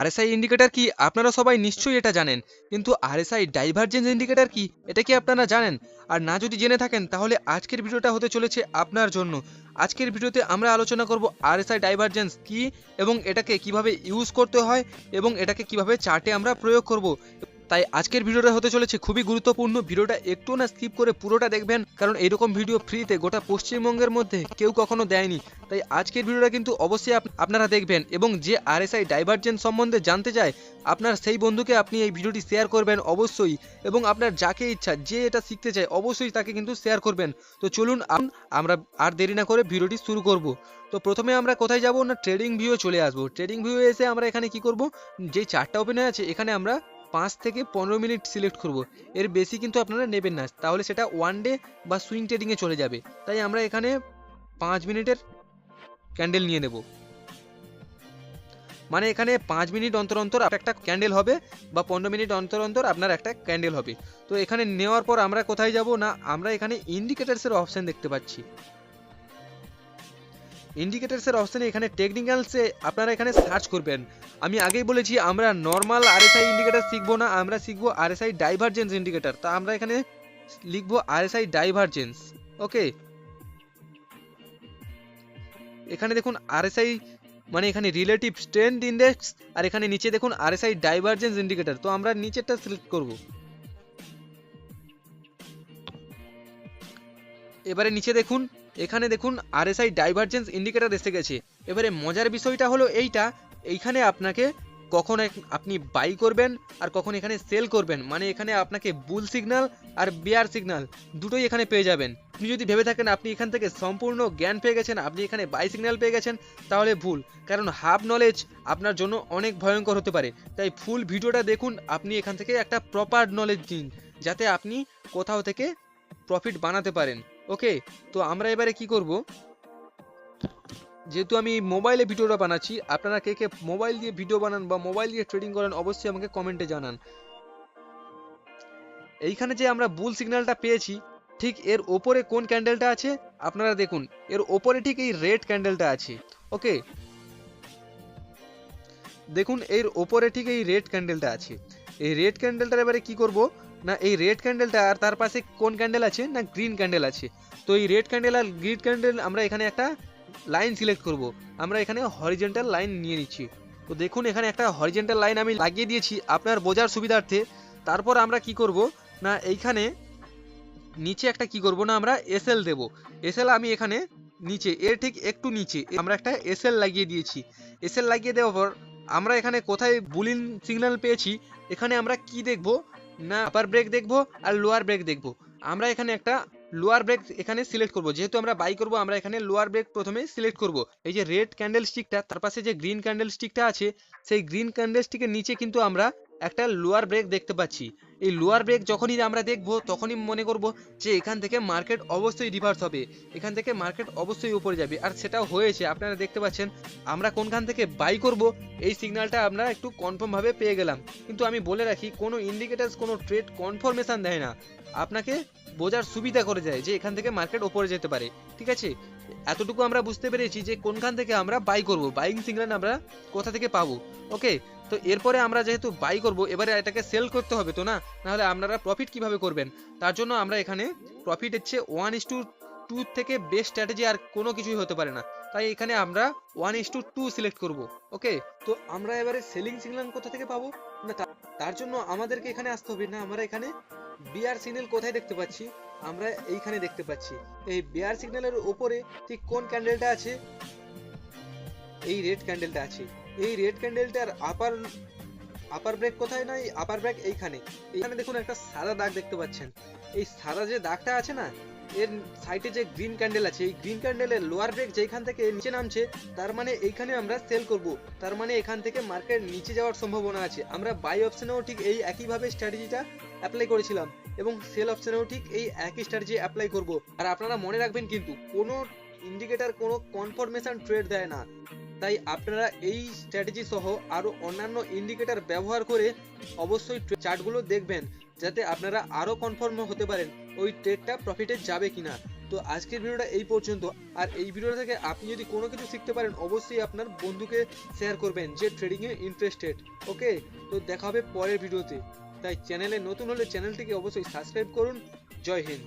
RSI indicator কি আপনারা সবাই নিশ্চয়ই এটা জানেন, কিন্তু আরএসআই ডাইভারজেন্স ইন্ডিকেটর কি এটা কি আপনারা জানেন? আর না যদি জেনে থাকেন তাহলে আজকের ভিডিওটা হতে চলেছে আপনার জন্য। আজকের ভিডিওতে আমরা আলোচনা করব আরএসআই ডাইভারজেন্স কি এবং এটাকে কিভাবে ইউজ করতে হয় এবং এটাকে কিভাবে চার্টে আমরা প্রয়োগ করব। তাই আজকের ভিডিওটা হতে চলেছে খুবই গুরুত্বপূর্ণ। ভিডিওটা একটু না স্কিপ করে পুরোটা দেখবেন, কারণ এরকম ভিডিও ফ্রিতে গোটা পশ্চিমবঙ্গের মধ্যে কেউ কখনো দেয়নি। তাই আজকের ভিডিওটা কিন্তু অবশ্যই আপনারা দেখবেন, এবং যে আরএসআই ডাইভারজেন্স সম্বন্ধে জানতে চায় আপনার সেই বন্ধুকে আপনি এই ভিডিওটি শেয়ার করবেন অবশ্যই, এবং আপনার যাকে ইচ্ছা যে এটা শিখতে চায় অবশ্যই তাকে কিন্তু শেয়ার করবেন। তো চলুন আমরা আর দেরি না করে ভিডিওটি শুরু করব। তো প্রথমে আমরা কোথায় যাব না, ট্রেডিং ভিউ চলে আসবো। ট্রেডিং ভিউ এসে আমরা এখানে কি করব, যে চার্টটা ওপেন হয়ে আছে এখানে আমরা 5 থেকে 15 মিনিট সিলেক্ট করব। এর বেশি কিন্তু আপনারা নেবেন না, তাহলে সেটা ওয়ান ডে বা সুইং ট্রেডিংয়ে চলে যাবে। তাই আমরা এখানে 5 মিনিটের ক্যান্ডেল নিয়ে নেব। মানে এখানে 5 মিনিট অন্তর অন্তর একটা ক্যান্ডেল হবে বা 15 মিনিট অন্তর অন্তর আপনার একটা ক্যান্ডেল হবে। তো এখানে নেওয়ার পর আমরা কোথায় যাব না, আমরা এখানে ইন্ডিকেটরসের অপশন দেখতে পাচ্ছি। ইন্ডিকেটরসের অপশানে এখানে টেকনিক্যালসে আপনারা এখানে সার্চ করবেন। আমি আগেই বলেছি আমরা নর্মাল আরএসআই ইন্ডিকেটর শিখবো না, আমরা শিখবো আরএসআই ডাইভারজেন্স ইন্ডিকেটর। তা আমরা এখানে লিখবো আরএসআই ডাইভারজেন্স। ওকে, এখানে দেখুন আরএসআই মানে এখানে রিলেটিভ স্ট্রেংথ ইন্ডেক্স, আর এখানে নিচে দেখুন আরএসআই ডাইভারজেন্স ইন্ডিকেটর। তো আমরা নিচেরটা সিলেক্ট করব। এবারে নিচে দেখুন, এখানে দেখুন আরএসআই ডাইভারজেন্স ইন্ডিকেটর এসে গেছে। এবারে মজার বিষয়টা হলো এইখানে আপনাকে কখন আপনি বাই করবেন আর কখন এখানে সেল করবেন, মানে এখানে আপনাকে বুল সিগন্যাল আর বেয়ার সিগন্যাল দুটোই এখানে পেয়ে যাবেন। আপনি যদি ভেবে থাকেন আপনি এখান থেকে সম্পূর্ণ জ্ঞান পেয়ে গেছেন, আপনি এখানে বাই সিগন্যাল পেয়ে গেছেন, তাহলে ভুল। কারণ হাফ নলেজ আপনার জন্য অনেক ভয়ঙ্কর হতে পারে। তাই ফুল ভিডিওটা দেখুন, আপনি এখান থেকে একটা প্রপার নলেজ দিন, যাতে আপনি কোথাও থেকে প্রফিট বানাতে পারেন। ওকে, তো আমরা এবারে কি করব, যেহেতু আমি মোবাইলে ভিডিওটা বানাচ্ছি, আপনারা কে কে মোবাইল দিয়ে ভিডিও বানান বা মোবাইল দিয়ে ট্রেডিং করেন অবশ্যই আমাকে কমেন্টে জানান। এইখানে যে আমরা বুল সিগন্যালটা পেয়েছি, ঠিক এর ওপরে কোন ক্যান্ডেলটা আছে আপনারা দেখুন, এর ওপরে ঠিক এই রেড ক্যান্ডেলটা আছে। ওকে, দেখুন এর ওপরে ঠিক এই রেড ক্যান্ডেলটা আছে। এই রেড ক্যান্ডেলটার এবারে কি করব না, এই রেড ক্যান্ডেলটা আর তার পাশে কোন ক্যান্ডেল আছে না, গ্রিন ক্যান্ডেল আছে। তো এই রেড ক্যান্ডেল আর গ্রিন ক্যান্ডেল আমরা এখানে একটা লাইন সিলেক্ট করব। আমরা এখানে হরিজন্টাল লাইন নিয়ে নিচ্ছি। তো দেখুন এখানে একটা হরিজন্টাল লাইন আমি লাগিয়ে দিয়েছি আপনার বোঝার সুবিধার্থে। তারপর আমরা কি করব না, এইখানে নিচে একটা কি করব না, আমরা এসএল দেব। এসএল আমি এখানে নিচে এর ঠিক একটু নিচে আমরা একটা এসএল লাগিয়ে দিয়েছি। এসএল লাগিয়ে দেওয়ার পর আমরা এখানে কোথায় বুলিন সিগন্যাল পেয়েছি, এখানে আমরা কি দেখব না, আপার ব্রেক দেখব আর লোয়ার ব্রেক দেখব। আমরা এখানে একটা লোয়ার ব্রেক এখানে সিলেক্ট করব, যেহেতু আমরা বাই করব আমরা এখানে লোয়ার ব্রেক প্রথমে সিলেক্ট করব। এই যে রেড ক্যান্ডেল স্টিকটা তার পাশে যে গ্রিন ক্যান্ডেল স্টিকটা আছে, সেই গ্রিন ক্যান্ডেল স্টিকের নিচে কিন্তু আমরা একটা লোয়ার ব্রেক দেখতে পাচ্ছি। এই লোয়ার ব্রেক যখনই আমরা দেখব তখনই মনে করব যে এখান থেকে মার্কেট অবশ্যই রিভার্স হবে, এখান থেকে মার্কেট অবশ্যই উপরে যাবে, আর সেটাও হয়েছে। আপনারা দেখতে পাচ্ছেন আমরা কোনখান থেকে বাই করব এই সিগন্যালটা আমরা একটু কনফার্ম ভাবে পেয়ে গেলাম। কিন্তু আমি বলে রাখি, কোনো ইন্ডিকেটরস কোনো ট্রেড কনফার্মেশন দেয় না, আপনাকে বোঝার সুবিধা করে যায় যে এখান থেকে মার্কেট উপরে যেতে পারে। ঠিক আছে, এতটুকু আমরা বুঝতে পেরেছি যে কোনখান থেকে আমরা বাই করব, বাইং সিগন্যাল আমরা কোথা থেকে পাবো। ওকে, তো এরপরে আমরা যেহেতু বাই করব, এবারে এটাকে সেল করতে হবে তো না, নাহলে আপনারা প্রফিট কিভাবে করবেন। তার জন্য আমরা এখানে প্রফিট হচ্ছে 1:2 থেকে বেস্ট স্ট্র্যাটেজি আর কোনো কিছুই হতে পারে না। তাই এখানে আমরা 1:2 সিলেক্ট করব। ওকে, তো আমরা এবারে সেলিং সিগন্যাল কোথা থেকে পাবো না, তার জন্য আমাদেরকে এখানে আসতে হবে। না, আমরা এখানে বিয়ার সিগন্যাল কোথায় দেখতে পাচ্ছি, আমরা এইখানে দেখতে পাচ্ছি। এই বিয়ার সিগন্যালের উপরে ঠিক কোন ক্যান্ডেলটা আছে, এই রেড ক্যান্ডেলটা আছে। এই রেড ক্যান্ডেলটার আপার ব্রেক কোথায়, না এই আপার ব্রেক এইখানে। এইখানে দেখুন একটা সাদা দাগ দেখতে পাচ্ছেন। এই সাদা যে দাগটা আছে না, এর সাইডে যে গ্রিন ক্যান্ডেল আছে, এই গ্রিন ক্যান্ডেলের লোয়ার ব্রেক যেখান থেকে নিচে নামছে, তার মানে এইখানে আমরা সেল করব। তার মানে এখান থেকে মার্কেট নিচে যাওয়ার সম্ভাবনা আছে। আমরা বাই অপশনেও ঠিক এই একইভাবে স্ট্র্যাটেজিটা অ্যাপ্লাই করেছিলাম, এবং সেল অপশনেও ঠিক এই একই স্ট্র্যাটেজি অ্যাপ্লাই করব। আর আপনারা মনে রাখবেন কিন্তু কোনো ইন্ডিকেটর কোনো কনফার্মেশন ট্রেড দেয় না। তাই আপনারা এই স্ট্র্যাটেজি সহ আরো অন্যান্য ইন্ডিকেটর ব্যবহার করে অবশ্যই চার্টগুলো দেখবেন, যাতে আপনারা আরো কনফার্ম হতে পারেন ওই ট্রেডটা প্রফিটে যাবে কিনা। তো আজকের ভিডিওটা এই পর্যন্ত। আর এই ভিডিও থেকে আপনি যদি কোনো কিছু শিখতে পারেন অবশ্যই আপনার বন্ধুকে শেয়ার করবেন যে ট্রেডিংয়ে ইন্টারেস্টেড। ওকে, তো দেখা হবে পরের ভিডিওতে। তাই চ্যানেলে নতুন হলে চ্যানেলটিকে অবশ্যই সাবস্ক্রাইব করুন। জয় হিন্দ।